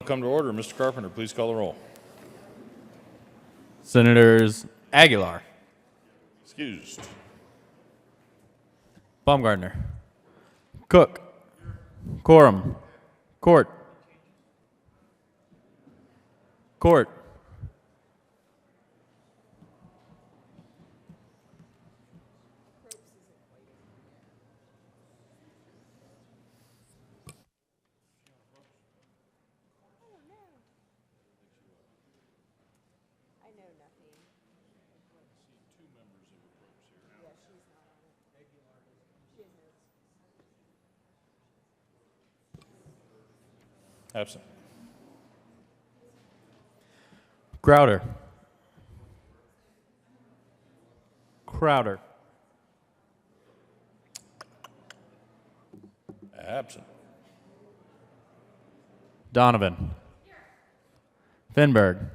Come to order. Mr. Carpenter, please call the roll. Senators Aguilar, Excused. Baumgartner, Cook, Corum, Court, Absent. Crowder, Absent. Donovan, Finberg,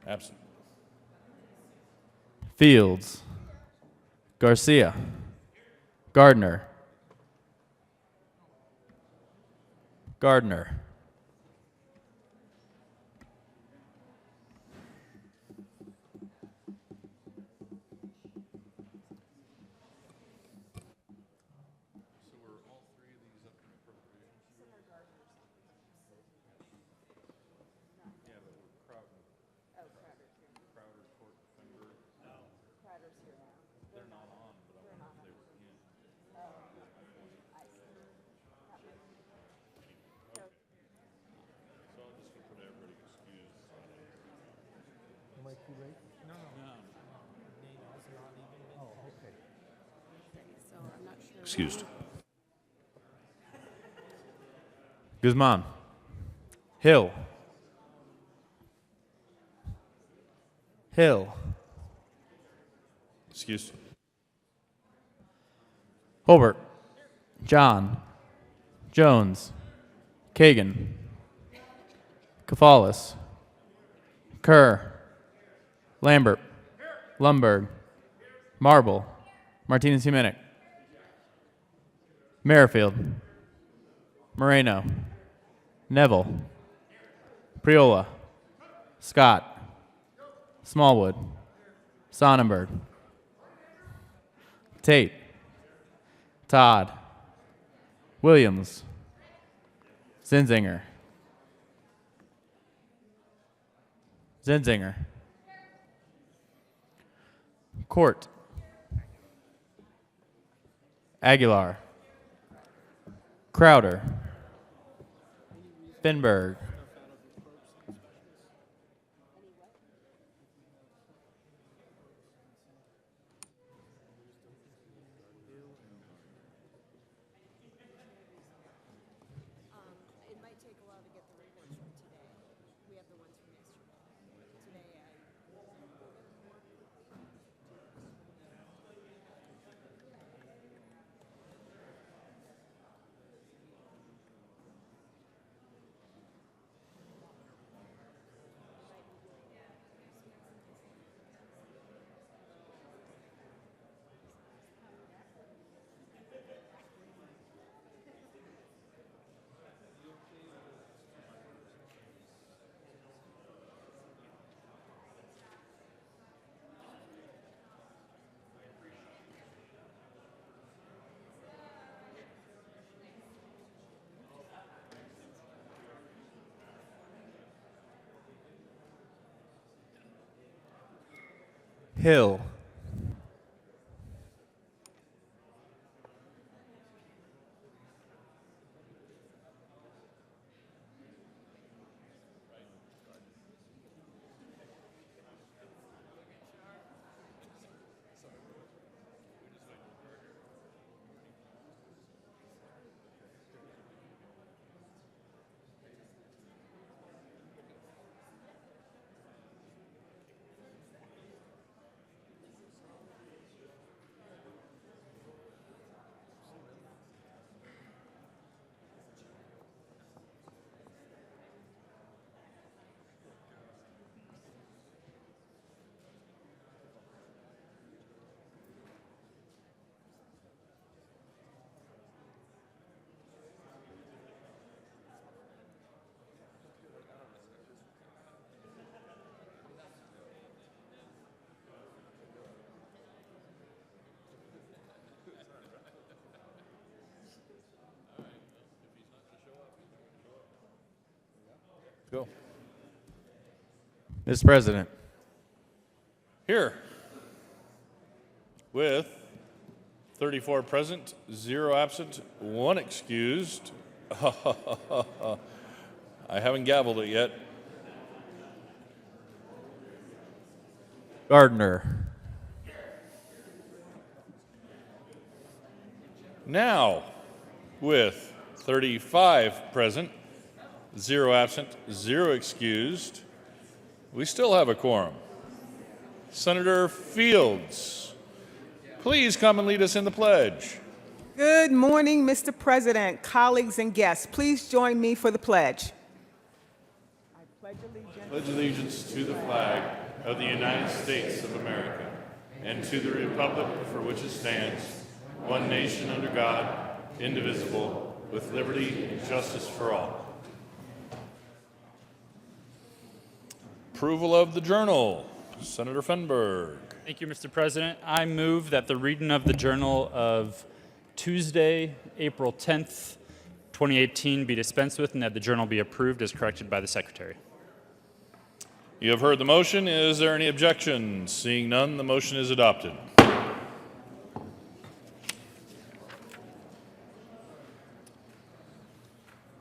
Absent. Fields, Garcia, Gardner, Excused. Guzman, Hill, Excused. Holbert, John, Jones, Kagan, Kafalis, Kerr, Lambert, Lumberg, Marble, Martinez Humenic, Merrifield, Moreno, Neville, Priola, Scott, Smallwood, Sonnenberg, Tate, Todd, Williams, Zinzinger, Court, Aguilar, Crowder, Finberg, It might take a while to get the reports from today. We have the ones from yesterday. Today, Hill, Go. Mr. President. Here. With 34 present, 0 absent, 1 excused. I haven't gavelled it yet. Gardner. Now, with 35 present, 0 absent, 0 excused, we still have a quorum. Senator Fields, please come and lead us in the pledge. Good morning, Mr. President, colleagues, and guests. Please join me for the pledge. I pledge allegiance. Pledge allegiance to the flag of the United States of America and to the republic for which it stands, one nation under God, indivisible, with liberty and justice for all. Approval of the journal. Senator Fenberg. Thank you, Mr. President. I move that the reading of the journal of Tuesday, April 10th, 2018 be dispensed with and that the journal be approved as corrected by the Secretary. You have heard the motion. Is there any objection? Seeing none, the motion is adopted.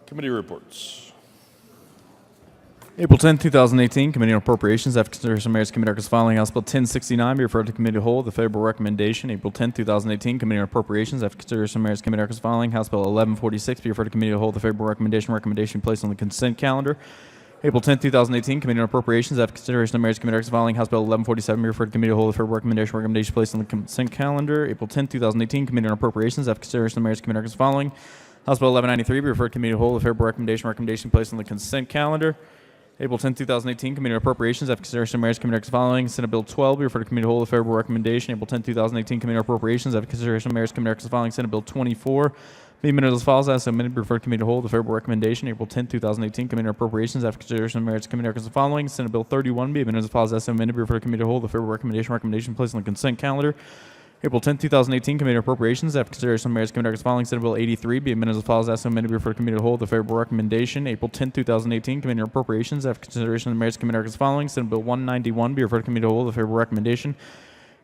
Committee reports. April 10, 2018, Committee on Appropriations. After consideration of Mayor's Committee records following House Bill 1069, be referred to Committee of the Whole with a favorable recommendation. April 10, 2018, Committee on Appropriations. After consideration of Mayor's Committee records following House Bill 1146, be referred to Committee of the Whole with a favorable recommendation. Recommendation placed on the consent calendar. April 10, 2018, Committee on Appropriations. After consideration of Mayor's Committee records following House Bill 1147, be referred to Committee of the Whole with a favorable recommendation. Recommendation placed on the consent calendar. April 10, 2018, Committee on Appropriations. After consideration of Mayor's Committee records following House Bill 1193, be referred to Committee of the Whole with a favorable recommendation. Recommendation placed on the consent calendar. April 10, 2018, Committee on Appropriations. After consideration of Mayor's Committee records following Senate Bill 12, be referred to Committee of the Whole with a favorable recommendation. April 10, 2018, Committee on Appropriations. After consideration of Mayor's Committee records following Senate Bill 24, be amended as follows: as amended, be referred to Committee of the Whole with a favorable recommendation. April 10, 2018, Committee on Appropriations. After consideration of Mayor's Committee records following Senate Bill 31, be amended as follows: as amended, be referred to Committee of the Whole with a favorable recommendation. Recommendation placed on the consent calendar. April 10, 2018, Committee on Appropriations. After consideration of Mayor's Committee records following Senate Bill 83, be amended as follows: as amended, be referred to Committee of the Whole with a favorable recommendation. April 10, 2018, Committee on Appropriations. After consideration of Mayor's Committee records following Senate Bill 191, be referred to Committee of the Whole with a favorable recommendation.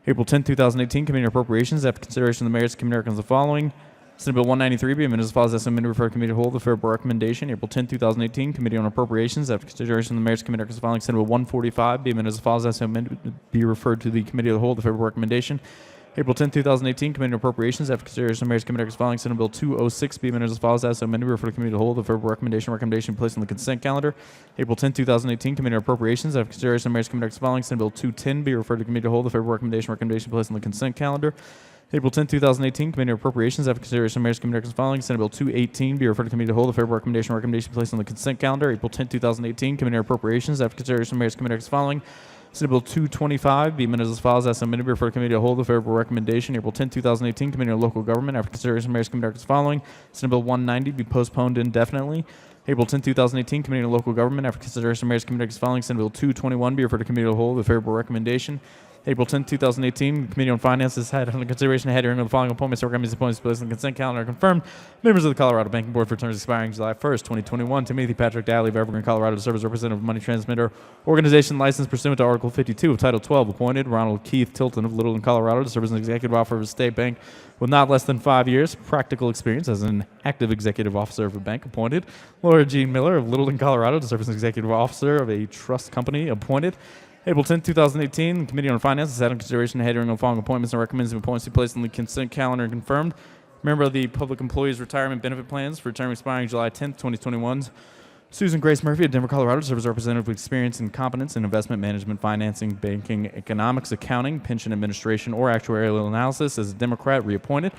April 10, 2018, Committee on Appropriations. After consideration of the Mayor's Committee records following Senate Bill 193, be amended as follows: as amended, be referred to Committee of the Whole with a favorable recommendation. April 10, 2018, Committee on Appropriations. After consideration of the Mayor's Committee records following Senate Bill 145, be amended as follows: as amended, be referred to the Committee of the Whole with a favorable recommendation. April 10, 2018, Committee on Appropriations. After consideration of Mayor's Committee records following Senate Bill 206, be amended as follows: as amended, be referred to Committee of the Whole with a favorable recommendation. Recommendation placed on the consent calendar. April 10, 2018, Committee on Appropriations. After consideration of Mayor's Committee records following Senate Bill 210, be referred to Committee of the Whole with a favorable recommendation. Recommendation placed on the consent calendar. April 10, 2018, Committee on Appropriations. After consideration of Mayor's Committee records following Senate Bill 218, be referred to Committee of the Whole with a favorable recommendation. Recommendation placed on the consent calendar. April 10, 2018, Committee on Appropriations. After consideration of Mayor's Committee records following Senate Bill 225, be amended as follows: as amended, be referred to Committee of the Whole with a favorable recommendation. April 10, 2018, Committee on Local Government. After consideration of Mayor's Committee records following Senate Bill 190, be postponed indefinitely. April 10, 2018, Committee on Local Government. After consideration of Mayor's Committee records following Senate Bill 221, be referred to Committee of the Whole with a favorable recommendation. April 10, 2018, Committee on Finances had under consideration ahead hearing of the following appointments or recommends appointments placed on the consent calendar are confirmed. Members of the Colorado Banking Board for terms expiring July 1st, 2021. Timothy Patrick Daly of Evergreen, Colorado, to serve as representative of Money Transmitter Organization licensed pursuant to Article 52 of Title 12. Appointed. Ronald Keith Tilton of Littleton, Colorado, to serve as an executive officer of a state bank with not less than 5 years practical experience as an active executive officer of a bank. Appointed. Laura Jean Miller of Littleton, Colorado, to serve as an executive officer of a trust company. Appointed. April 10, 2018, the Committee on Finance has had in consideration the hearing of the following appointments and recommends the appointments be placed on the consent calendar and confirmed. Member of the Public Employees Retirement Benefit Plans for term expiring July 10, 2021. Susan Grace Murphy of Denver, Colorado, to serve as representative with experience and competence in investment management, financing, banking, economics, accounting, pension administration, or actuarial analysis as a Democrat, reappointed.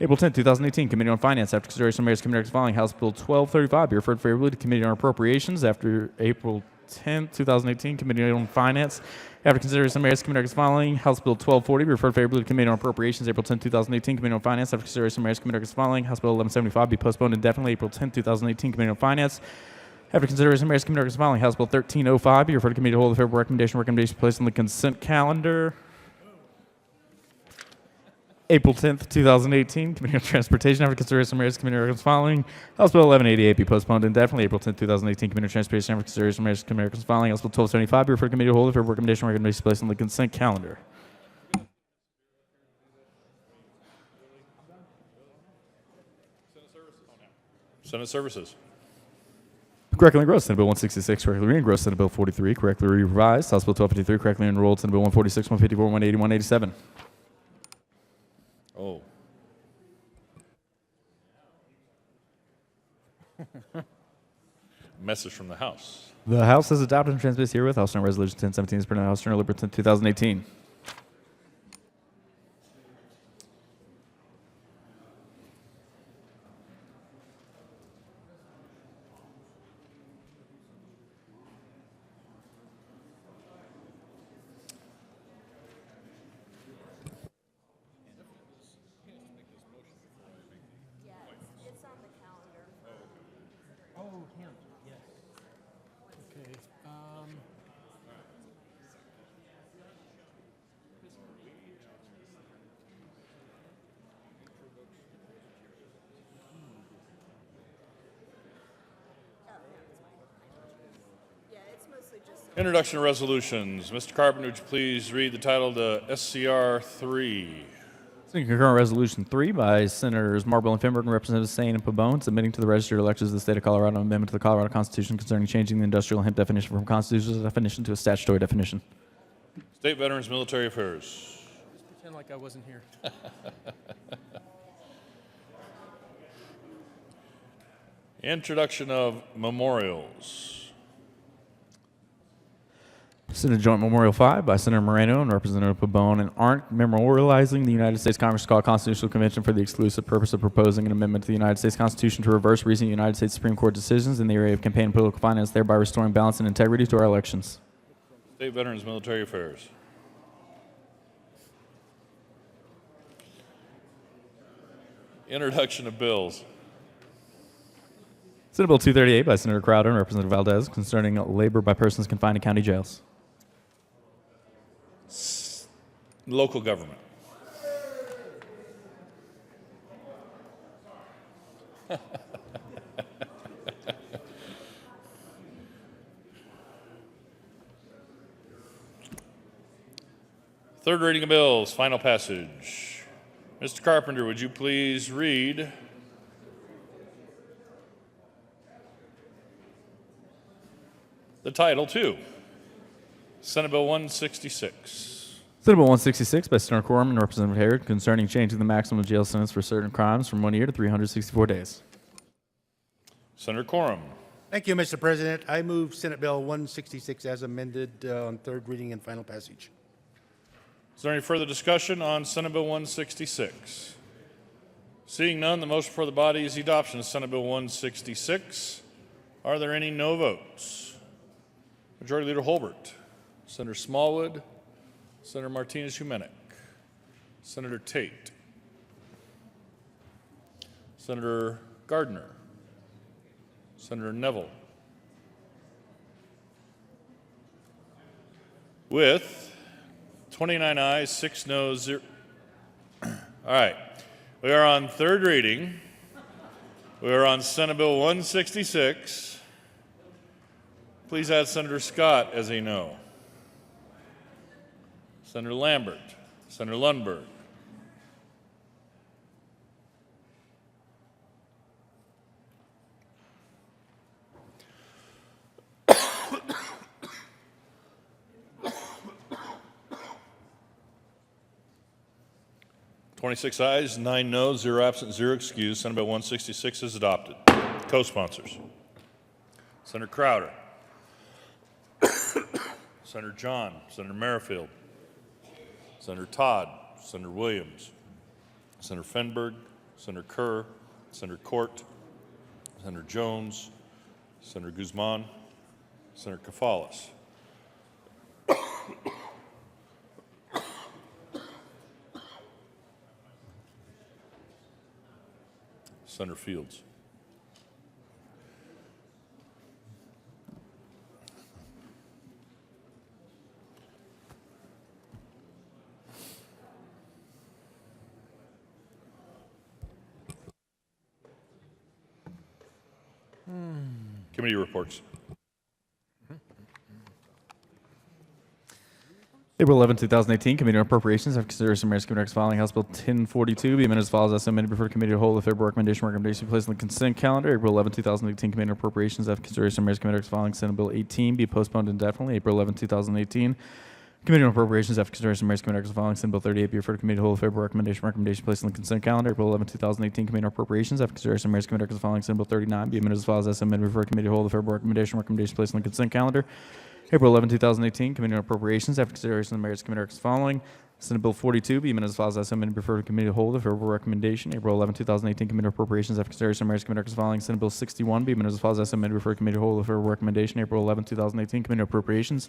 April 10, 2018, Committee on Finance. After consideration of Mayor's Committee records following House Bill 1235, be referred favorably to Committee on Appropriations. After April 10, 2018, Committee on Finance. After consideration of Mayor's Committee records following House Bill 1240, be referred favorably to Committee on Appropriations. April 10, 2018, Committee on Finance. After consideration of Mayor's Committee records following House Bill 1175, be postponed indefinitely. April 10, 2018, Committee on Finance. After consideration of Mayor's Committee records following House Bill 1305, be referred to Committee to hold a favorable recommendation. Recommendation placed on the consent calendar. April 10th, 2018, Committee on Transportation, after consideration of mayor's committee recommends following. House Bill 1188 be postponed indefinitely. April 10th, 2018, Committee on Transportation, after consideration of mayor's committee recommends following. House Bill 1275 be referred to committee to hold if recommendation placed on the consent calendar. Senate Services. Correctly engrossed, Senate Bill 166, correctly re-engrossed, Senate Bill 43, correctly revised, House Bill 1253, correctly enrolled, Senate Bill 146, 154, 180, 187. Oh. Message from the House. The House has adopted and transmits herewith House Journal Resolution 1017 is printed in House Journal April 10, 2018. It's on the calendar. Oh, him, yes. Okay. Yeah, it's mostly just. Introduction to resolutions. Mr. Carpenter, would you please read the title to SCR 3? Concurrent Resolution 3 by Senators Marble and Finberg and Representatives Sane and Pabon, submitting to the Register of Electors of the State of Colorado an amendment to the Colorado Constitution concerning changing the industrial hemp definition from constitutional definition to a statutory definition. State Veterans Military Affairs. Pretend like I wasn't here. Introduction of memorials. Senate Joint Memorial 5 by Senator Moreno and Representative Pabon and Arndt, memorializing the United States Congress called Constitutional Convention for the exclusive purpose of proposing an amendment to the United States Constitution to reverse recent United States Supreme Court decisions in the area of campaign and political finance, thereby restoring balance and integrity to our elections. State Veterans Military Affairs. Introduction of bills. Senate Bill 238 by Senator Crowder and Representative Valdez concerning labor by persons confined to county jails. Local government. Third reading of bills, final passage. Mr. Carpenter, would you please read the title to Senate Bill 166? Senate Bill 166 by Senator Quorum and Representative Harrod concerning changing the maximum jail sentence for certain crimes from 1 year to 364 days. Senator Quorum. Thank you, Mr. President. I move Senate Bill 166 as amended on third reading and final passage. Is there any further discussion on Senate Bill 166? Seeing none, the motion for the body is the adoption of Senate Bill 166. Are there any no votes? Majority Leader Holbert, Senator Smallwood, Senator Martinez-Humenek, Senator Tate, Senator Gardner, Senator Neville. With 29 ayes, 6 noes, 0. All right. We are on third reading. We are on Senate Bill 166. Please add Senator Scott as a no. Senator Lambert, Senator Lundberg. (26 ayes, 9 noes, 0 absent, 0 excused). Senate Bill 166 is adopted. Co-sponsors: Senator Crowder, Senator John, Senator Merrifield, Senator Todd, Senator Williams, Senator Fenberg, Senator Kerr, Senator Court, Senator Jones, Senator Guzman, Senator Kafalis. Senator Fields. Committee reports. April 11, 2018, Committee on Appropriations have consideration of Mayor's Committee filing House Bill 1042. Be amended as follows. As so amended before the Committee of the Whole. The favorable recommendation be placed on the consent calendar. April 11, 2018, Committee on Appropriations have consideration of Mayor's Committee filing Senate Bill 18. Be postponed indefinitely. April 11, 2018. Committee on Appropriations after consideration of Mayor's Committee following Senate Bill 38 be referred to Committee to hold a favorable recommendation placed on the consent calendar. April 11, 2018, Committee on Appropriations after consideration of Mayor's Committee following Senate Bill 39 be amended as follows. As amended referred to Committee to hold a favorable recommendation placed on the consent calendar. April 11, 2018, Committee on Appropriations after consideration of the Mayor's Committee following Senate Bill 42 be amended as follows. As amended referred to Committee to hold a favorable recommendation. April 11, 2018, Committee on Appropriations after consideration of the Mayor's Committee following Senate Bill 61 be amended as follows. As amended referred to Committee to hold a favorable recommendation. April 11, 2018, Committee on Appropriations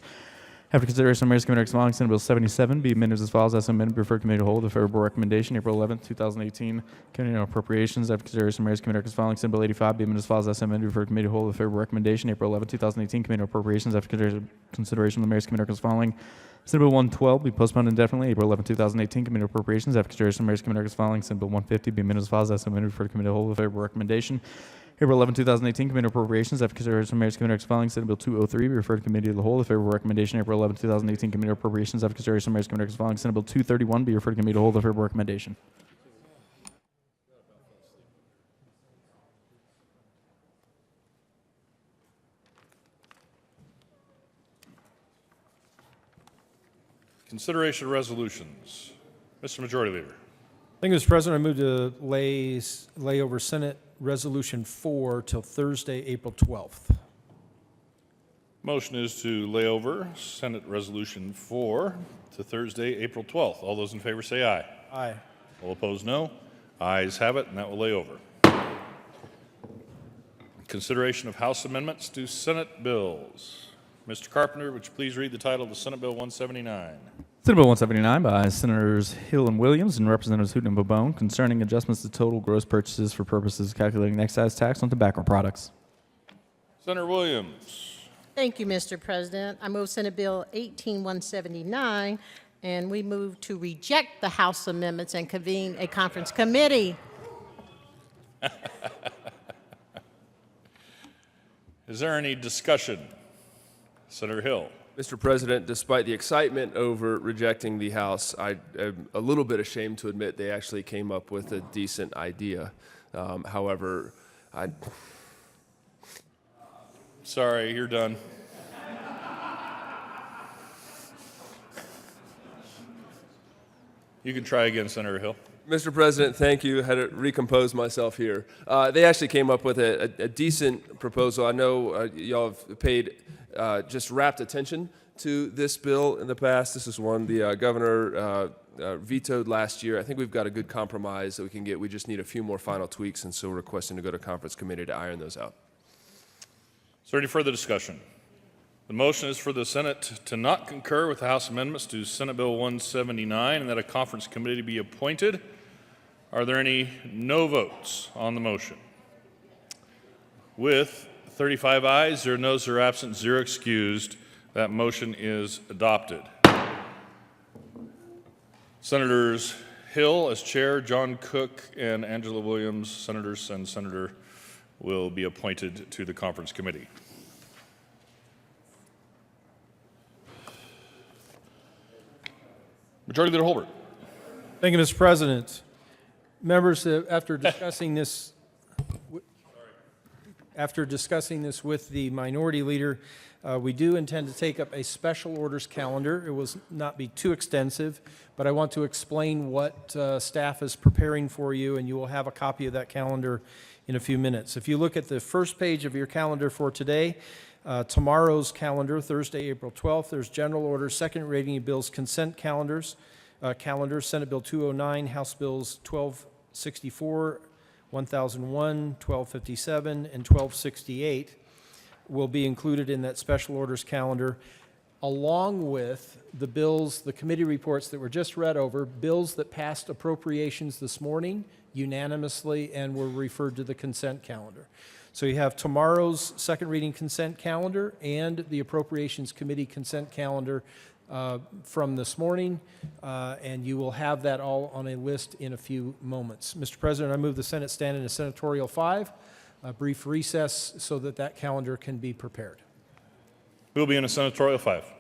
after consideration of Mayor's Committee following Senate Bill 77 be amended as follows. As amended referred to Committee to hold a favorable recommendation. April 11, 2018, Committee on Appropriations after consideration of Mayor's Committee following Senate Bill 85 be amended as follows. As amended referred to Committee to hold a favorable recommendation. April 11, 2018, Committee on Appropriations after consideration of the Mayor's Committee following Senate Bill 112 be postponed indefinitely. April 11, 2018, Committee on Appropriations after consideration of Mayor's Committee following Senate Bill 150 be amended as follows. As amended referred to Committee to hold a favorable recommendation. April 11, 2018, Committee on Appropriations after consideration of Mayor's Committee following Senate Bill 203 be referred to Committee of the Whole. A favorable recommendation. April 11, 2018, Committee on Appropriations after consideration of Mayor's Committee following Senate Bill 231 be referred to Committee of the Whole. A favorable recommendation. Consideration of resolutions. Mr. Majority Leader. Thank you, Mr. President. I move to lay over Senate Resolution 4 till Thursday, April 12th. Motion is to lay over Senate Resolution 4 to Thursday, April 12th. All those in favor say aye. Aye. All opposed, no. Ayes have it, and that will lay over. Consideration of House amendments to Senate bills. Mr. Carpenter, would you please read the title of the Senate Bill 179? Senate Bill 179 by Senators Hill and Williams and Representatives Hooten and Bobone concerning adjustments to total gross purchases for purposes of calculating excise tax on tobacco products. Senator Williams. Thank you, Mr. President. I move Senate Bill 18179, and we move to reject the House amendments and convene a conference committee. Is there any discussion? Senator Hill. Mr. President, despite the excitement over rejecting the House, I am a little bit ashamed to admit they actually came up with a decent idea. However, Sorry, you're done. You can try again, Senator Hill. Mr. President, thank you. I had to recompose myself here. They actually came up with a decent proposal. I know y'all have paid just rapt attention to this bill in the past. This is one the governor vetoed last year. I think we've got a good compromise that we can get. We just need a few more final tweaks, and so we're requesting to go to conference committee to iron those out. Is there any further discussion? The motion is for the Senate to not concur with the House amendments to Senate Bill 179 and that a conference committee be appointed. Are there any no votes on the motion? With 35 ayes, 0 noes, 0 absent, 0 excused, that motion is adopted. Senators Hill as chair, John Cook and Angela Williams, senators and senator, will be appointed to the conference committee. Majority Leader Holbert. Thank you, Mr. President. Members, after discussing this with the minority leader, we do intend to take up a special orders calendar. It will not be too extensive, but I want to explain what staff is preparing for you, and you will have a copy of that calendar in a few minutes. If you look at the first page of your calendar for today, tomorrow's calendar, Thursday, April 12th, there's general orders, second reading of bills, consent calendars, Senate Bill 209, House Bills 1264, 1001, 1257, and 1268 will be included in that special orders calendar, along with the bills, the committee reports that were just read over, bills that passed appropriations this morning unanimously and were referred to the consent calendar. So you have tomorrow's second reading consent calendar and the Appropriations Committee consent calendar from this morning, and you will have that all on a list in a few moments. Mr. President, I move the Senate stand in a senatorial 5 a brief recess so that that calendar can be prepared. Who will be in a senatorial 5?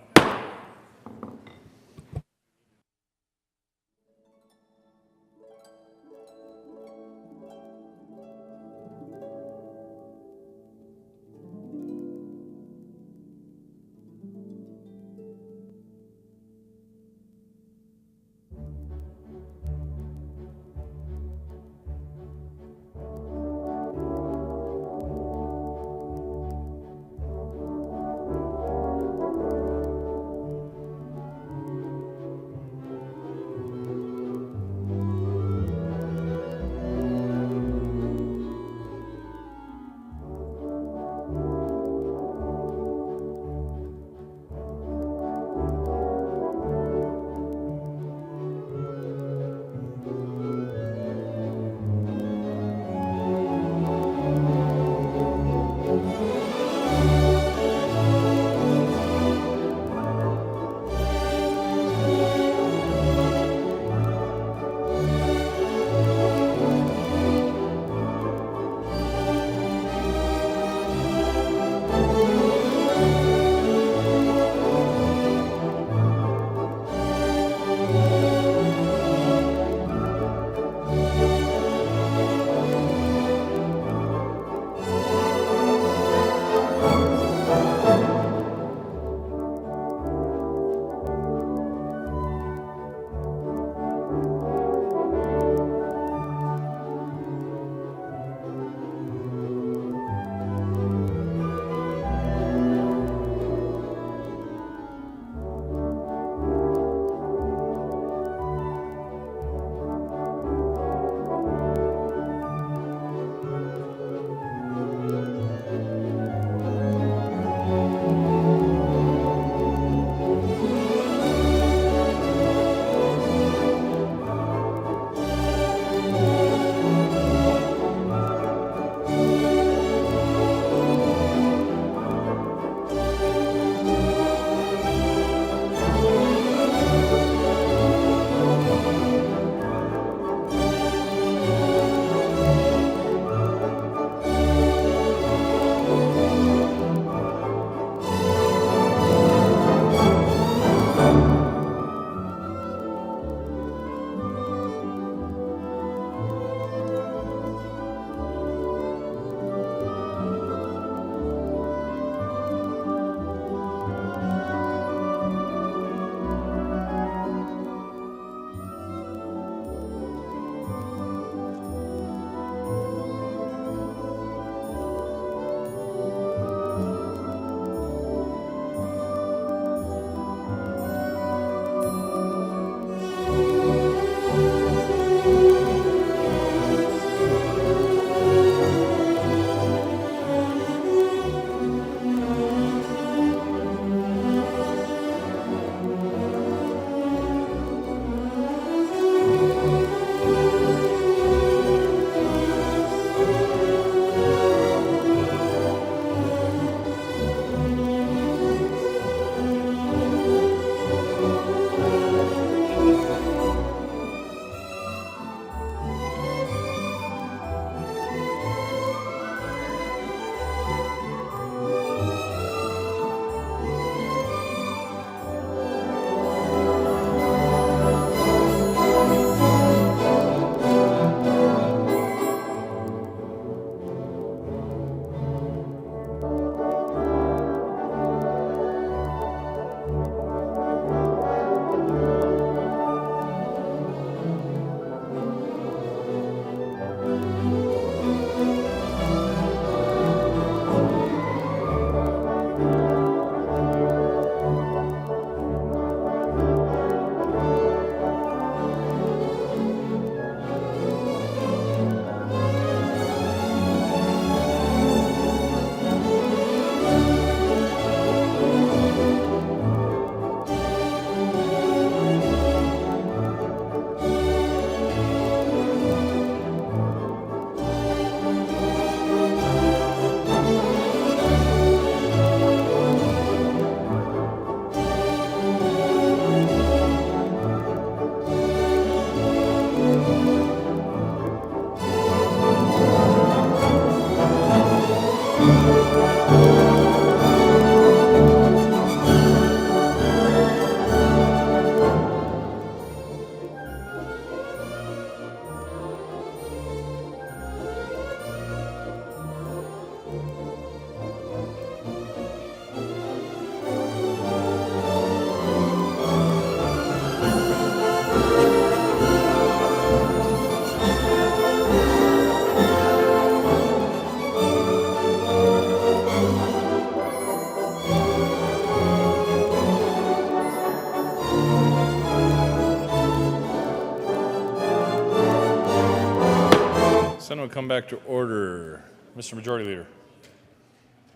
come back to order. Mr. Majority Leader.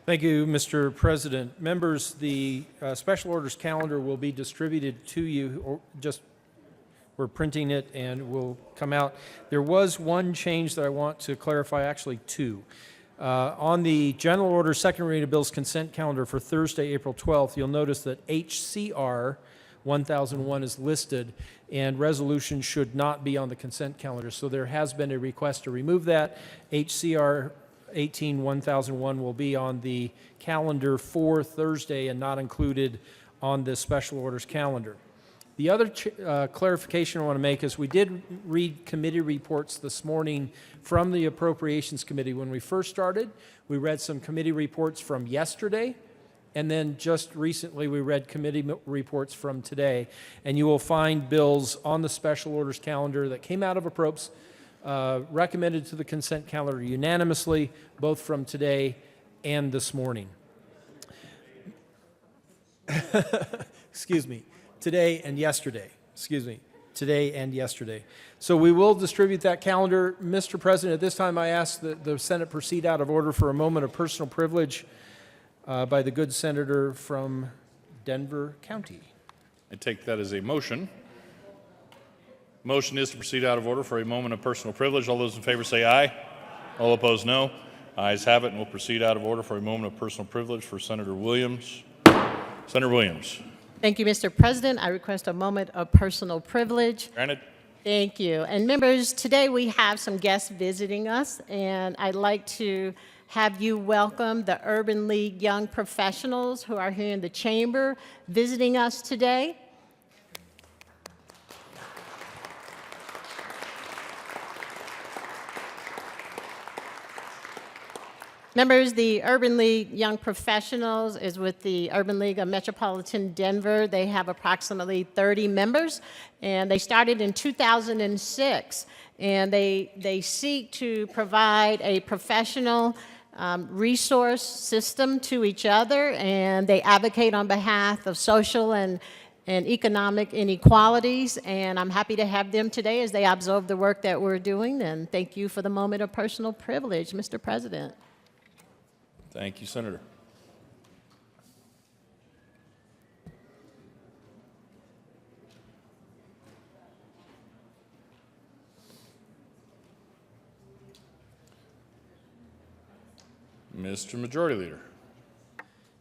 Thank you, Mr. President. Members, the special orders calendar will be distributed to you, or just we're printing it and will come out. There was one change that I want to clarify, actually two. On the general order second reading of bills consent calendar for Thursday, April 12th, you'll notice that HCR 1001 is listed and resolution should not be on the consent calendar. So there has been a request to remove that. HCR 1001 will be on the calendar for Thursday and not included on this special orders calendar. The other clarification I want to make is we did read committee reports this morning from the Appropriations Committee. When we first started, we read some committee reports from yesterday, and then just recently we read committee reports from today. And you will find bills on the special orders calendar that came out of Appropes, recommended to the consent calendar unanimously, both from today and this morning. Excuse me. Today and yesterday. Excuse me. Today and yesterday. So we will distribute that calendar. Mr. President, at this time I ask that the Senate proceed out of order for a moment of personal privilege by the good senator from Denver County. I take that as a motion. Motion is to proceed out of order for a moment of personal privilege. All those in favor say aye. All opposed, no. Ayes have it, and we'll proceed out of order for a moment of personal privilege for Senator Williams. Senator Williams. Thank you, Mr. President. I request a moment of personal privilege. Granted. Thank you. And members, today we have some guests visiting us, and I'd like to have you welcome the Urban League Young Professionals who are here in the chamber visiting us today. Members, the Urban League Young Professionals is with the Urban League of Metropolitan Denver. They have approximately 30 members, and they started in 2006. And they seek to provide a professional resource system to each other, and they advocate on behalf of social and economic inequalities. And I'm happy to have them today as they observe the work that we're doing. And thank you for the moment of personal privilege, Mr. President. Thank you, Senator. Mr. Majority Leader.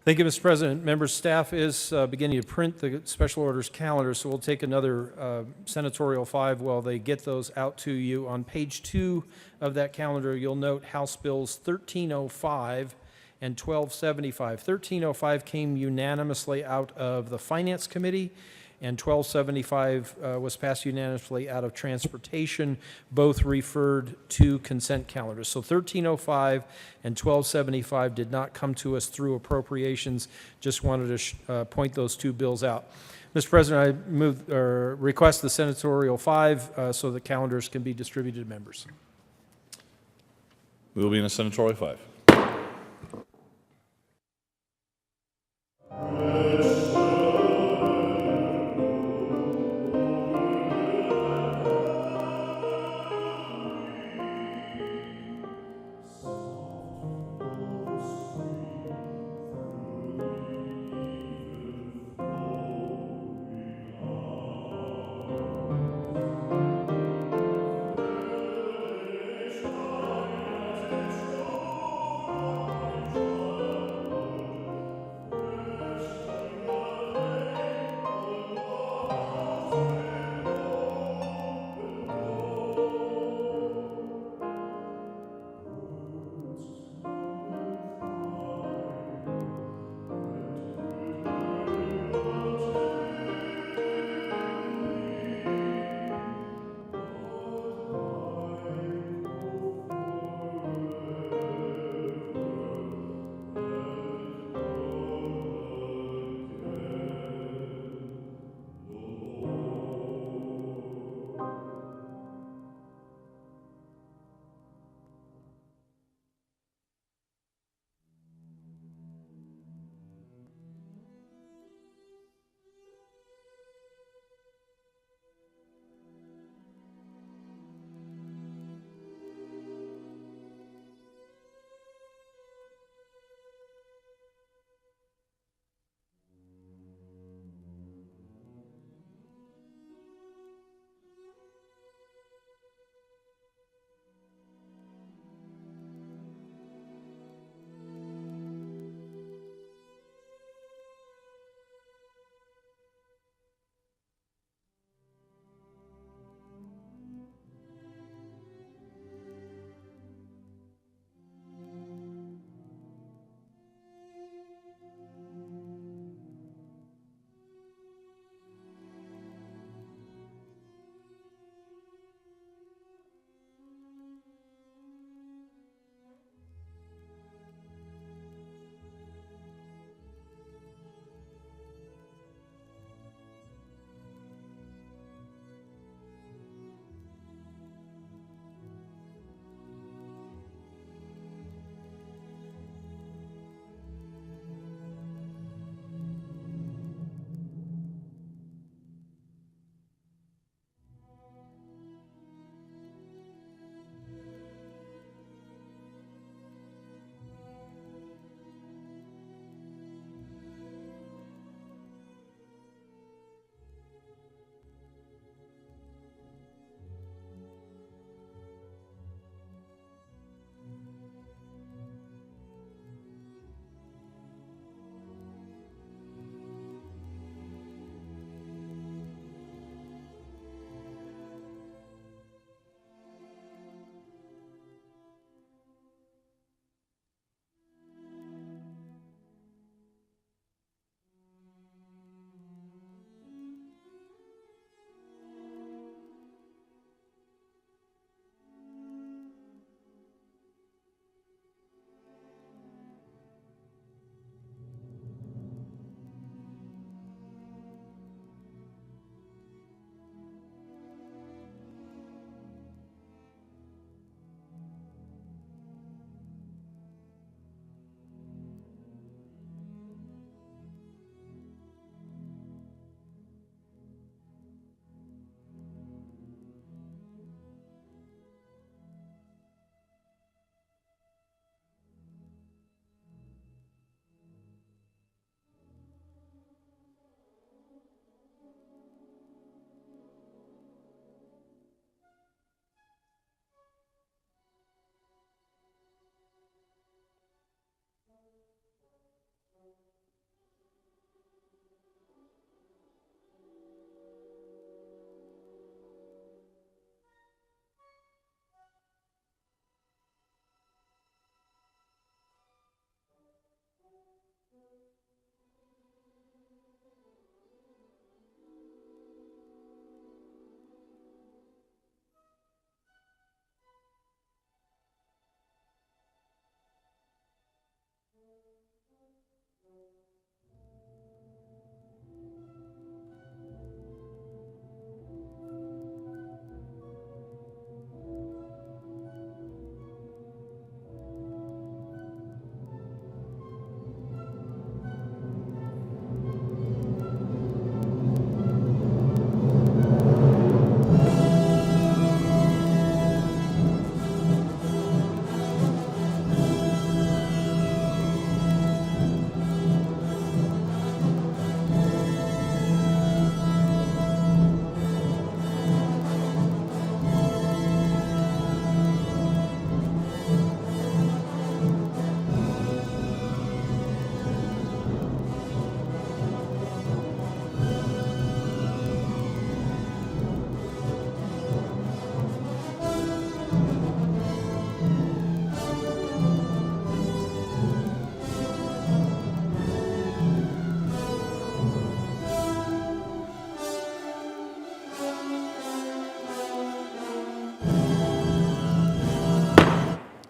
Thank you, Mr. President. Members, staff is beginning to print the special orders calendar, so we'll take another senatorial 5 while they get those out to you. On page 2 of that calendar, you'll note House Bills 1305 and 1275. 1305 came unanimously out of the Finance Committee, and 1275 was passed unanimously out of Transportation, both referred to consent calendars. So 1305 and 1275 did not come to us through appropriations. Just wanted to point those two bills out. Mr. President, I request the senatorial 5 so the calendars can be distributed to members. We will be in a senatorial 5.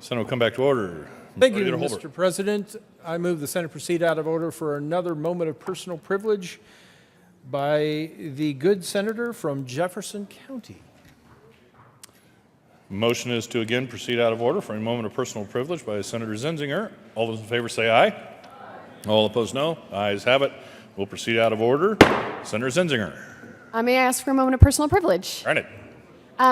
Senate will come back to order. Thank you, Majority Leader Holbert. Mr. President. I move the Senate proceed out of order for another moment of personal privilege by the good senator from Jefferson County. Motion is to again proceed out of order for a moment of personal privilege by Senator Zenzinger. All those in favor say aye. All opposed, no. Ayes have it. We'll proceed out of order. Senator Zenzinger. May I ask for a moment of personal privilege? Granted.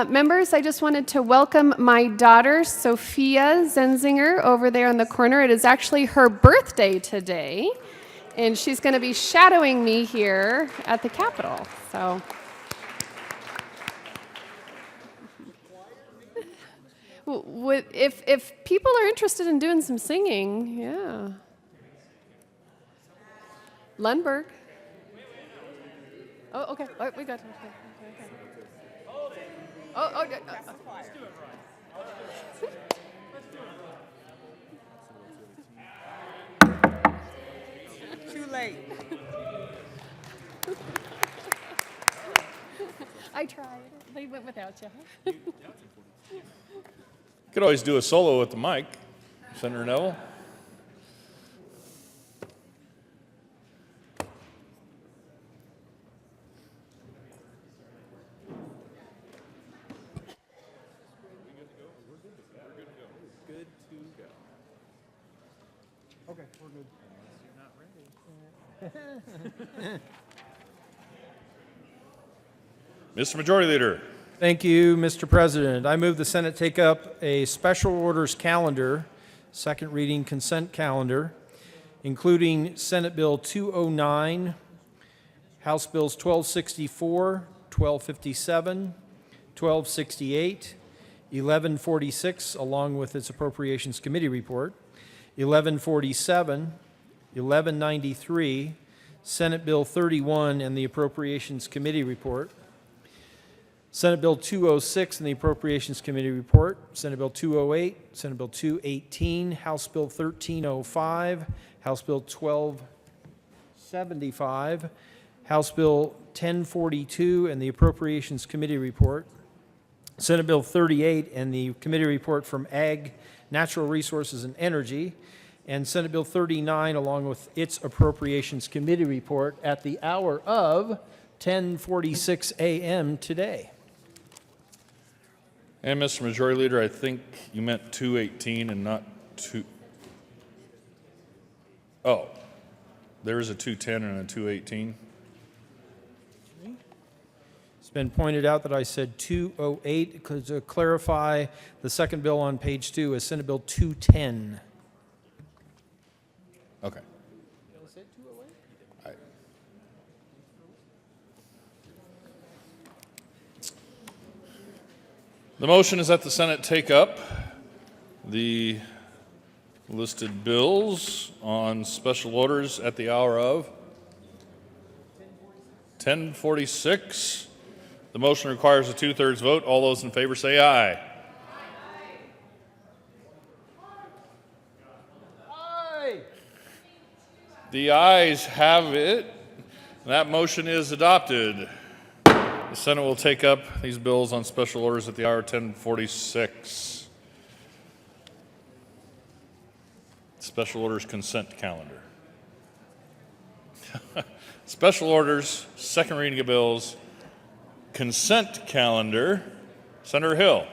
Members, I just wanted to welcome my daughter, Sophia Zenzinger, over there in the corner. It is actually her birthday today, and she's going to be shadowing me here at the Capitol. So, if people are interested in doing some singing, yeah. Lundberg. Oh, okay. Oh, we got. Okay. Oh, okay. Too late. I tried. They went without you. Could always do a solo with the mic. Senator Neville. Okay, we're good. Mr. Majority Leader. Thank you, Mr. President. I move the Senate take up a special orders calendar, second reading consent calendar, including Senate Bill 209, House Bills 1264, 1257, 1268, 1146, along with its Appropriations Committee report, 1147, 1193, Senate Bill 31 and the Appropriations Committee report, Senate Bill 206 and the Appropriations Committee report, Senate Bill 208, Senate Bill 218, House Bill 1305, House Bill 1275, House Bill 1042 and the Appropriations Committee report, Senate Bill 38 and the committee report from Ag, Natural Resources and Energy, and Senate Bill 39 along with its Appropriations Committee report at the hour of 10:46 a.m. today. And Mr. Majority Leader, I think you meant 218 and not 2. Oh, there is a 210 and a 218. It's been pointed out that I said 208. To clarify, the second bill on page 2 is Senate Bill 210. Okay. The motion is that the Senate take up the listed bills on special orders at the hour of 10:46. The motion requires a 2/3 vote. All those in favor say aye. Aye. The ayes have it. That motion is adopted. The Senate will take up these bills on special orders at the hour 10:46. Special orders consent calendar. Special orders, second reading of bills, consent calendar. Senator Hill.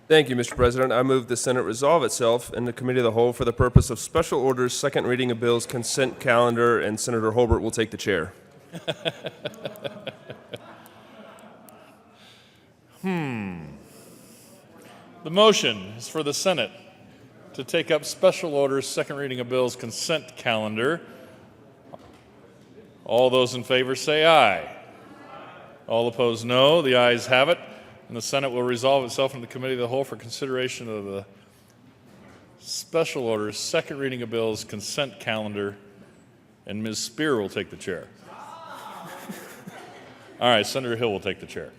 Thank you, Mr. President. I move the Senate resolve itself in the Committee of the Whole for the purpose of special orders, second reading of bills, consent calendar, and Senator Holbert will take the chair. The motion is for the Senate to take up special orders, second reading of bills, consent calendar. All those in favor say aye. All opposed, no. The ayes have it. And the Senate will resolve itself in the Committee of the Whole for consideration of the special orders, second reading of bills, consent calendar, and Ms. Spear will take the chair. All right, Senator Hill will take the chair.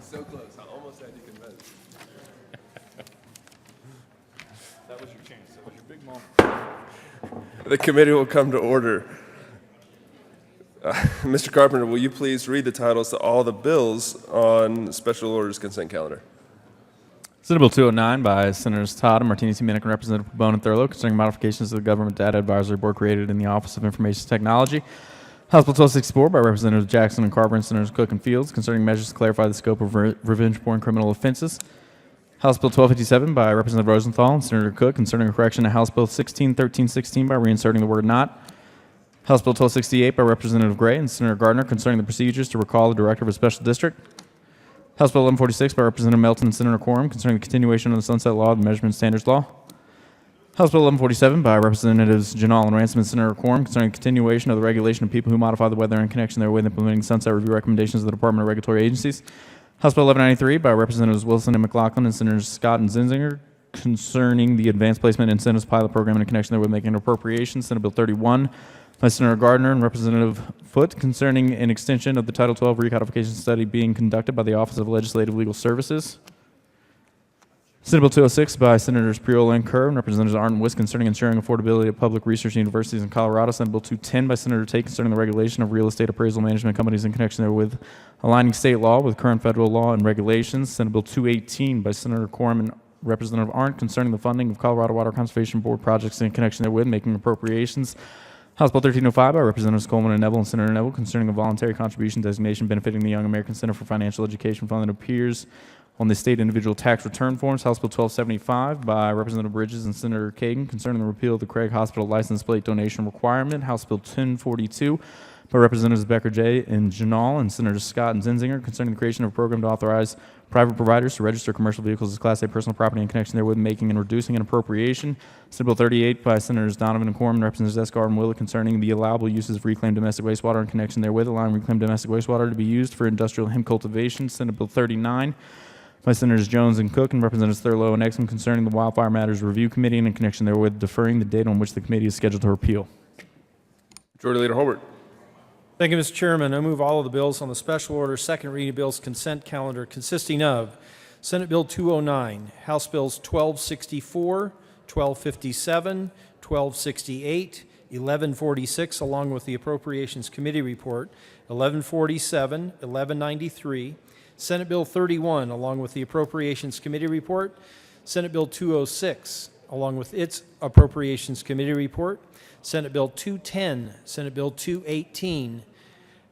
So close. I almost had you convinced. That was your chance. That was your big moment. The committee will come to order. Mr. Carpenter, will you please read the titles to all the bills on special orders consent calendar? Senate Bill 209 by Senators Todd and Martinez Humanic and Representative Pabon and Thurlow concerning modifications to the Government Data Advisory Board created in the Office of Information Technology. House Bill 1264 by Representatives Jackson and Carver and Senators Cook and Fields concerning measures to clarify the scope of revenge-porn criminal offenses. House Bill 1257 by Representative Rosenthal and Senator Cook concerning a correction to House Bill 161316 by reinserting the word not. House Bill 1268 by Representative Gray and Senator Gardner concerning the procedures to recall the director of a special district. House Bill 1146 by Representative Melton and Senator Quorum concerning the continuation of the Sunset Law and Measurement Standards Law. House Bill 1147 by Representatives Janal and Ransom and Senator Quorum concerning the continuation of the regulation of people who modify the weather in connection therewith implementing sunset review recommendations of the Department of Regulatory Agencies. House Bill 1193 by Representatives Wilson and McLaughlin and Senators Scott and Zinzinger concerning the Advanced Placement Incentives Pilot Program in connection therewith making an appropriation. Senate Bill 31 by Senator Gardner and Representative Foote concerning an extension of the Title 12 recodification study being conducted by the Office of Legislative Legal Services. Senate Bill 206 by Senators Priola and Kerr and Representatives Arndt and Wisk concerning ensuring affordability of public research universities in Colorado. Senate Bill 210 by Senator Tate concerning the regulation of real estate appraisal management companies in connection therewith aligning state law with current federal law and regulations. Senate Bill 218 by Senator Quorum and Representative Arndt concerning the funding of Colorado Water Conservation Board projects in connection therewith making appropriations. House Bill 1305 by Representatives Coleman and Neville and Senator Neville concerning a voluntary contribution designation benefiting the Young American Center for Financial Education Fund that appears on the state individual tax return forms. House Bill 1275 by Representative Bridges and Senator Kagan concerning the repeal of the Craig Hospital license plate donation requirement. House Bill 1042 by Representatives Becker J. and Janal and Senators Scott and Zinzinger concerning the creation of a program to authorize private providers to register commercial vehicles as Class A personal property in connection therewith making and reducing an appropriation. Senate Bill 38 by Senators Donovan and Quorum and Representatives Escar and Willett concerning the allowable uses of reclaimed domestic wastewater in connection therewith, allowing reclaimed domestic wastewater to be used for industrial hemp cultivation. Senate Bill 39 by Senators Jones and Cook and Representatives Thurlow and Exum concerning the Wildfire Matters Review Committee and in connection therewith deferring the date on which the committee is scheduled to repeal. Majority Leader Hobart. Thank you, Mr. Chairman. I move all of the bills on the special order second reading bills consent calendar consisting of Senate Bill 209, House Bills 1264, 1257, 1268, 1146, along with the Appropriations Committee report, 1147, 1193, Senate Bill 31, along with the Appropriations Committee report, Senate Bill 206, along with its Appropriations Committee report, Senate Bill 210, Senate Bill 218,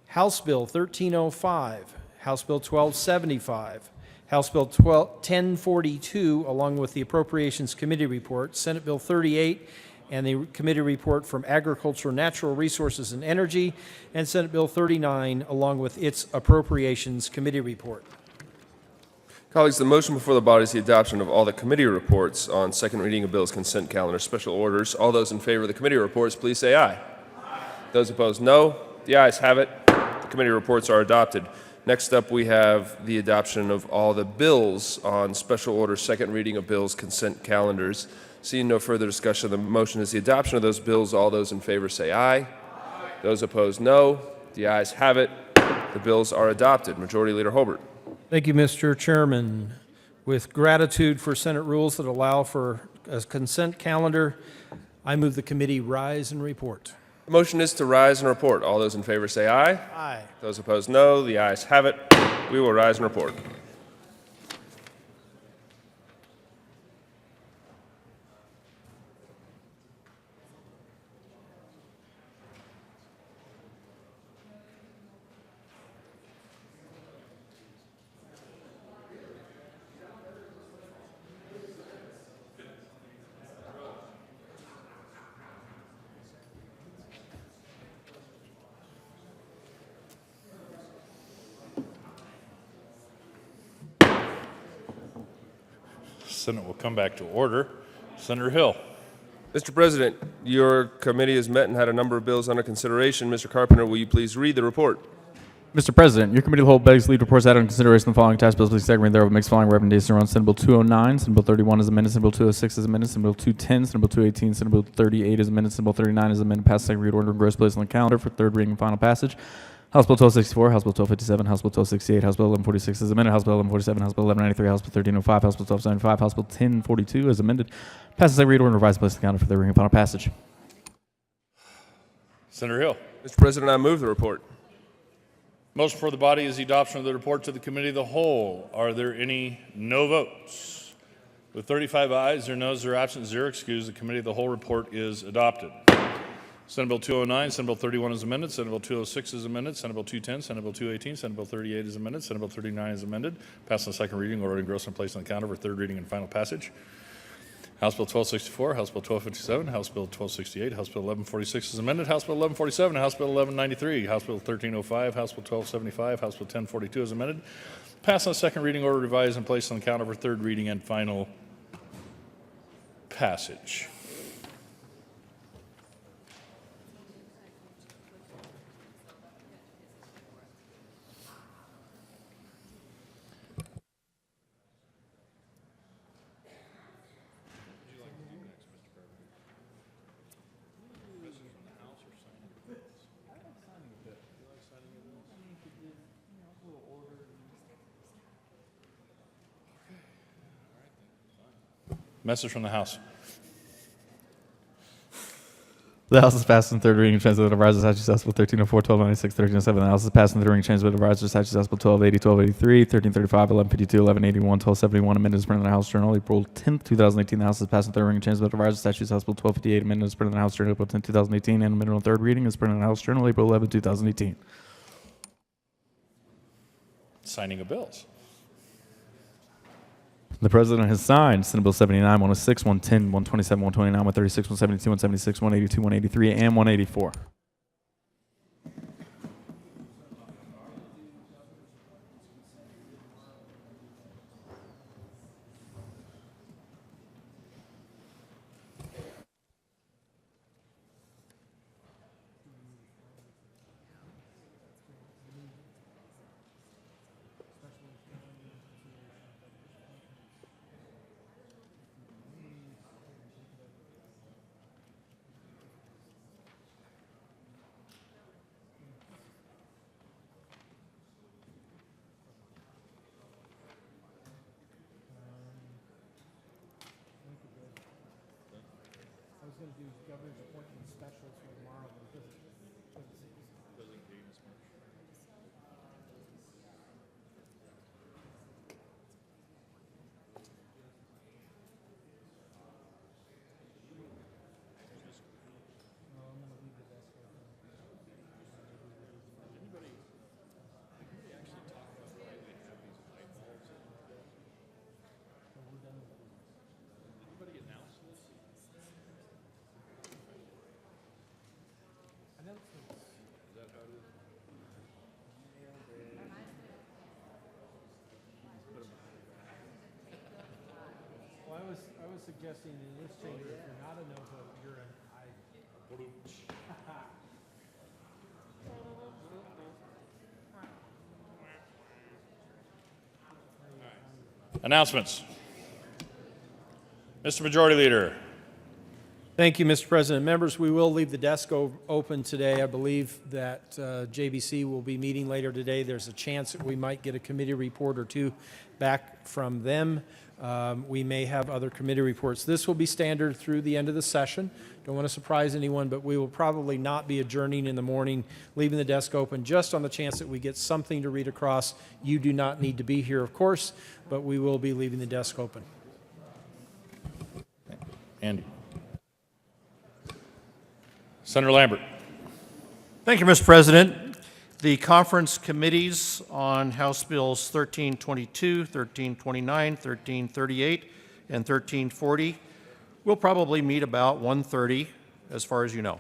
House Bill 1305, House Bill 1275, House Bill 1042, along with the Appropriations Committee report, Senate Bill 38, and the committee report from Agriculture, Natural Resources, and Energy, and Senate Bill 39, along with its Appropriations Committee report. Colleagues, the motion before the body is the adoption of all the committee reports on second reading of bills consent calendar special orders. All those in favor of the committee reports, please say aye. Those opposed, no. The ayes have it. The committee reports are adopted. Next up, we have the adoption of all the bills on special order second reading of bills consent calendars. Seeing no further discussion, the motion is the adoption of those bills. All those in favor say aye. Those opposed, no. The ayes have it. The bills are adopted. Majority Leader Hobart. Thank you, Mr. Chairman. With gratitude for Senate rules that allow for a consent calendar, I move the committee rise and report. The motion is to rise and report. All those in favor say aye. Aye. Those opposed, no. The ayes have it. We will rise and report. Senate will come back to order. Senator Hill. Mr. President, your committee has met and had a number of bills under consideration. Mr. Carpenter, will you please read the report? Mr. President, your committee of the whole begs lead reports out on consideration of the following tax bills. Please segment thereof makes the following recommendations around Senate Bill 209, Senate Bill 31 as amended, Senate Bill 206 as amended, Senate Bill 210, Senate Bill 218, Senate Bill 38 as amended, Senate Bill 39 as amended, pass second read order and gross place on the calendar for third reading and final passage. House Bill 1264, House Bill 1257, House Bill 1268, House Bill 1146 as amended, House Bill 1147, House Bill 1193, House Bill 1305, House Bill 1275, House Bill 1042 as amended, passes second read order and revised place on the calendar for third reading and final passage. Senator Hill. Mr. President, I move the report. Motion for the body is the adoption of the report to the committee of the whole. Are there any no votes? With 35 ayes, 0 noes, 0 absent, 0 excused, the committee of the whole report is adopted. Senate Bill 209, Senate Bill 31 is amended, Senate Bill 206 is amended, Senate Bill 210, Senate Bill 218, Senate Bill 38 is amended, Senate Bill 39 is amended, passed on second reading, ordered engrossed and placed on the counter for third reading and final passage. House Bill 1264, House Bill 1257, House Bill 1268, House Bill 1146 is amended, House Bill 1147, House Bill 1193, House Bill 1305, House Bill 1275, House Bill 1042 is amended, passed on second reading, ordered revised and placed on the counter for third reading and final passage. Message from the House. The House has passed in third reading and transmitted of Rise of Statutes House Bill 1304, 1296, 1307. The House has passed in third reading and transmitted of Rise of Statutes House Bill 1280, 1283, 1335, 1152, 1181, 1271. Amended as printed in the House Journal April 10th, 2018. The House has passed in third reading and transmitted of Rise of Statutes House Bill 1258. Amended as printed in the House Journal April 10th, 2018. And amended on third reading as printed in the House Journal April 11th, 2018. Signing of bills. The President has signed Senate Bill 79, 106, 110, 127, 129, 136, 172, 176, 182, 183, and 184. I was suggesting in this chamber, if you're not a no vote, you're an aye. Announcements. Mr. Majority Leader. Thank you, Mr. President. Members, we will leave the desk open today. I believe that JBC will be meeting later today. There's a chance that we might get a committee report or two back from them. We may have other committee reports. This will be standard through the end of the session. Don't want to surprise anyone, but we will probably not be adjourning in the morning, leaving the desk open just on the chance that we get something to read across. You do not need to be here, of course, but we will be leaving the desk open. Andy. Senator Lambert. Thank you, Mr. President. The conference committees on House Bills 1322, 1329, 1338, and 1340 will probably meet about 1:30, as far as you know.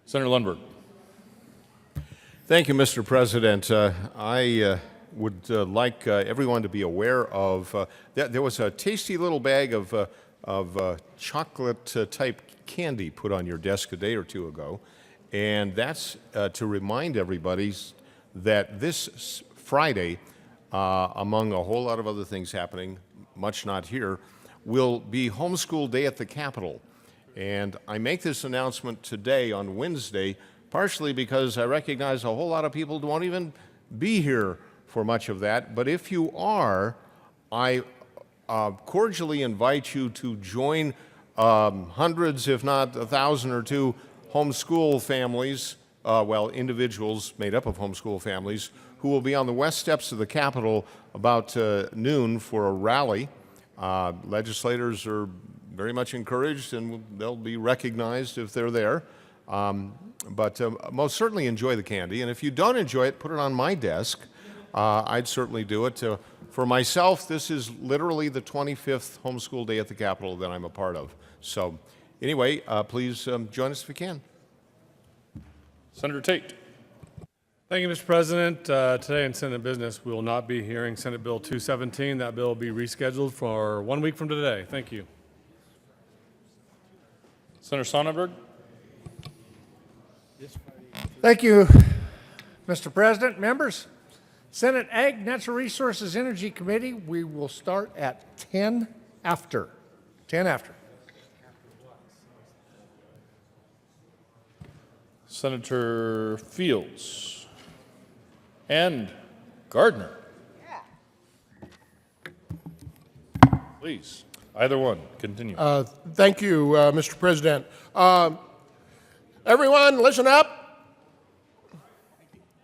Senator Lundberg. Thank you, Mr. President. I would like everyone to be aware of there was a tasty little bag of chocolate-type candy put on your desk a day or two ago, and that's to remind everybody that this Friday, among a whole lot of other things happening, much not here, will be Homeschool Day at the Capitol. And I make this announcement today on Wednesday, partially because I recognize a whole lot of people won't even be here for much of that. But if you are, I cordially invite you to join hundreds, if not 1,000 or two, homeschool families, individuals made up of homeschool families, who will be on the west steps of the Capitol about noon for a rally. Legislators are very much encouraged, and they'll be recognized if they're there. But most certainly enjoy the candy, and if you don't enjoy it, put it on my desk. I'd certainly do it. For myself, this is literally the 25th homeschool day at the Capitol that I'm a part of. So anyway, please join us if you can. Senator Tate. Thank you, Mr. President. Today in Senate business, we will not be hearing Senate Bill 217. That bill will be rescheduled for 1 week from today. Thank you. Senator Sonnenberg. Thank you, Mr. President. Members, Senate Ag, Natural Resources, Energy Committee, we will start at 10 after. 10 after. Senator Fields. And Gardner. Please, either one, continue. Thank you, Mr. President. Everyone, listen up.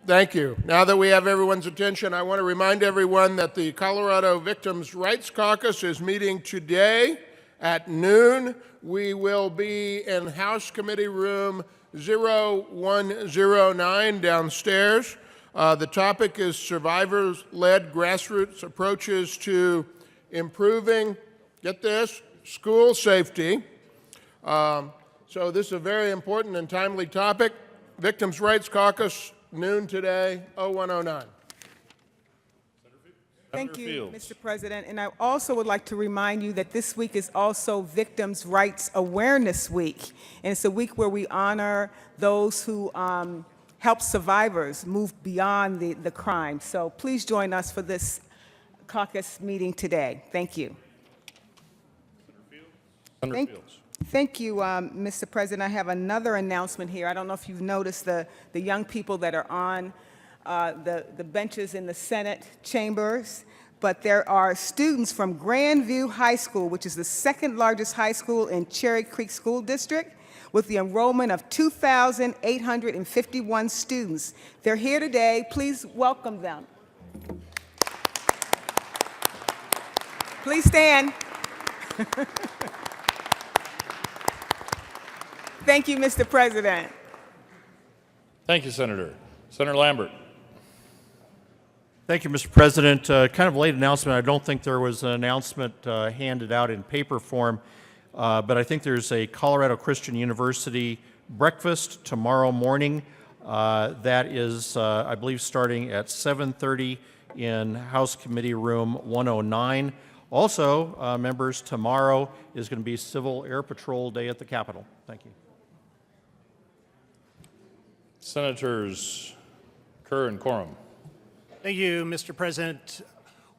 Thank you. Now that we have everyone's attention, I want to remind everyone that the Colorado Victims' Rights Caucus is meeting today at noon. We will be in House Committee Room 0109 downstairs. The topic is survivors-led grassroots approaches to improving, get this, school safety. So this is a very important and timely topic. Victims' Rights Caucus, noon today, 0109. Thank you, Fields. Mr. President. And I also would like to remind you that this week is also Victims' Rights Awareness Week. And it's a week where we honor those who help survivors move beyond the crime. So please join us for this caucus meeting today. Thank you. Senator Fields. Thank you, Mr. President. I have another announcement here. I don't know if you've noticed the young people that are on the benches in the Senate chambers, but there are students from Grandview High School, which is the second largest high school in Cherry Creek School District, with the enrollment of 2,851 students. They're here today. Please welcome them. Please stand. Thank you, Mr. President. Thank you, Senator. Senator Lambert. Thank you, Mr. President. Kind of a late announcement. I don't think there was an announcement handed out in paper form, but I think there's a Colorado Christian University breakfast tomorrow morning. That is, I believe, starting at 7:30 in House Committee Room 109. Also, members, tomorrow is going to be Civil Air Patrol Day at the Capitol. Thank you. Senators Kerr and Quorum. Thank you, Mr. President.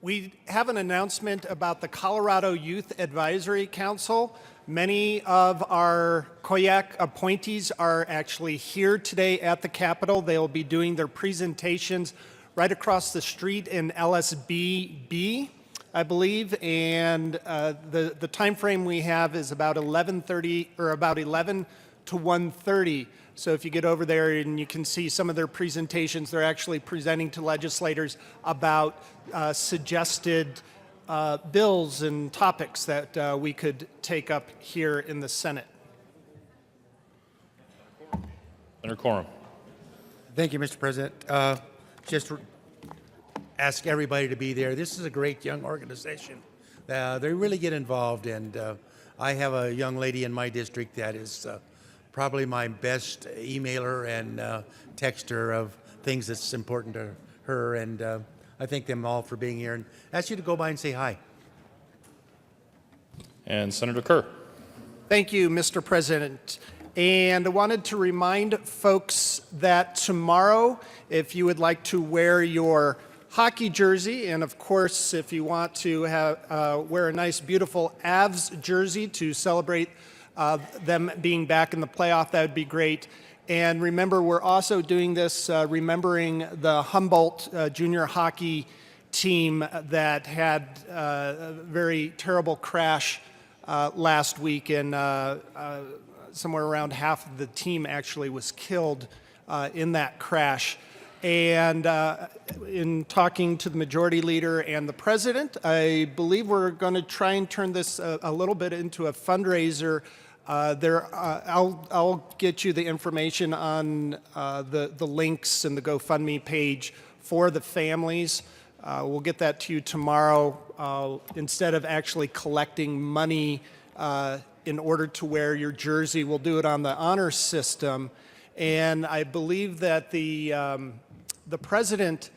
We have an announcement about the Colorado Youth Advisory Council. Many of our COYAC appointees are actually here today at the Capitol. They'll be doing their presentations right across the street in LSB-B, I believe, and the time frame we have is about 11:30 or about 11 to 1:30. So if you get over there and you can see some of their presentations, they're actually presenting to legislators about suggested bills and topics that we could take up here in the Senate. Senator Quorum. Thank you, Mr. President. Just ask everybody to be there. This is a great young organization. They really get involved, and I have a young lady in my district that is probably my best emailer and texter of things that's important to her, and I thank them all for being here and ask you to go by and say hi. And Senator Kerr. Thank you, Mr. President. And I wanted to remind folks that tomorrow, if you would like to wear your hockey jersey, and of course, if you want to wear a nice, beautiful Avs jersey to celebrate them being back in the playoff, that would be great. And remember, we're also doing this remembering the Humboldt junior hockey team that had a very terrible crash last week, and somewhere around half of the team actually was killed in that crash. And in talking to the majority leader and the president, I believe we're going to try and turn this a little bit into a fundraiser. I'll get you the information on the links and the GoFundMe page for the families. We'll get that to you tomorrow. Instead of actually collecting money in order to wear your jersey, we'll do it on the honor system. And I believe that the president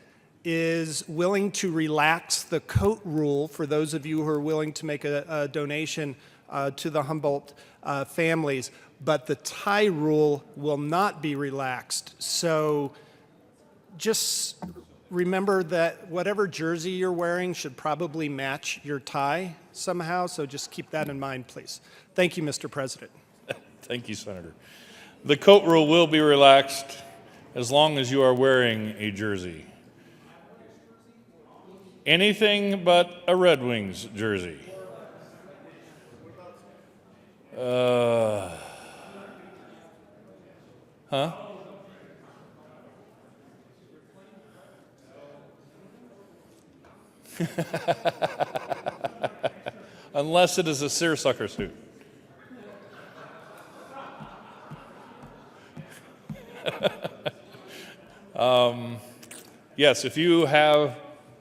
is willing to relax the coat rule for those of you who are willing to make a donation to the Humboldt families, but the tie rule will not be relaxed. So just remember that whatever jersey you're wearing should probably match your tie somehow, so just keep that in mind, please. Thank you, Mr. President. Thank you, Senator. The coat rule will be relaxed as long as you are wearing a jersey. Anything but a Red Wings jersey. Huh? Unless it is a seersucker suit. Yes, if you have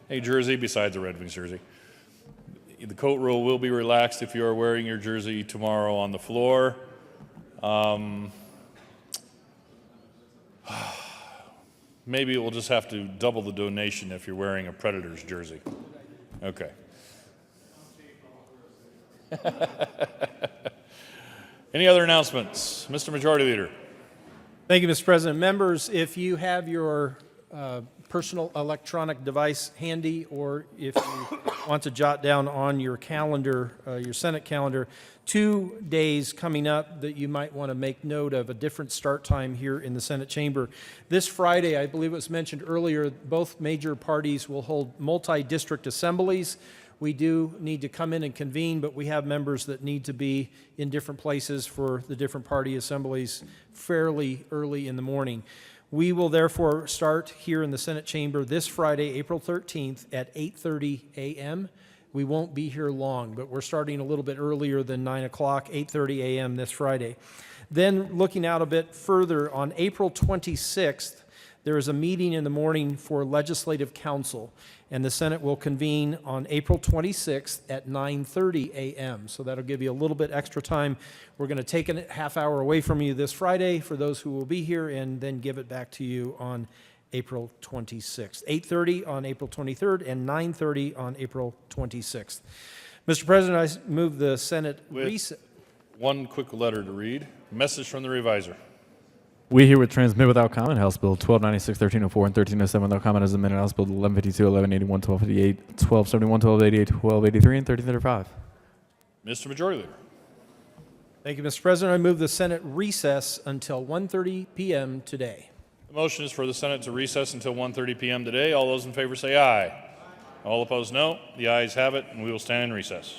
a jersey besides a Red Wings jersey, the coat rule will be relaxed if you are wearing your jersey tomorrow on the floor. Maybe we'll just have to double the donation if you're wearing a Predators jersey. Okay. Any other announcements? Mr. Majority Leader. Thank you, Mr. President. Members, if you have your personal electronic device handy, or if you want to jot down on your calendar, your Senate calendar, 2 days coming up that you might want to make note of, a different start time here in the Senate chamber. This Friday, I believe it was mentioned earlier, both major parties will hold multi-district assemblies. We do need to come in and convene, but we have members that need to be in different places for the different party assemblies fairly early in the morning. We will therefore start here in the Senate chamber this Friday, April 13th at 8:30 a.m. We won't be here long, but we're starting a little bit earlier than 9 o'clock, 8:30 a.m. this Friday. Then looking out a bit further, on April 26th, there is a meeting in the morning for Legislative Council, and the Senate will convene on April 26th at 9:30 a.m. So that'll give you a little bit extra time. We're going to take a half hour away from you this Friday for those who will be here, and then give it back to you on April 26th. 8:30 on April 23rd and 9:30 on April 26th. Mr. President, I move the Senate recess. One quick letter to read. Message from the reviser. We herewith transmit without comment House Bill 1296, 1304, and 1307 without comment as amended. House Bill 1152, 1181, 1258, 1271, 1288, 1283, and 1335. Mr. Majority Leader. Thank you, Mr. President. I move the Senate recess until 1:30 p.m. today. The motion is for the Senate to recess until 1:30 p.m. today. All those in favor say aye. All opposed, no. The ayes have it, and we will stand in recess.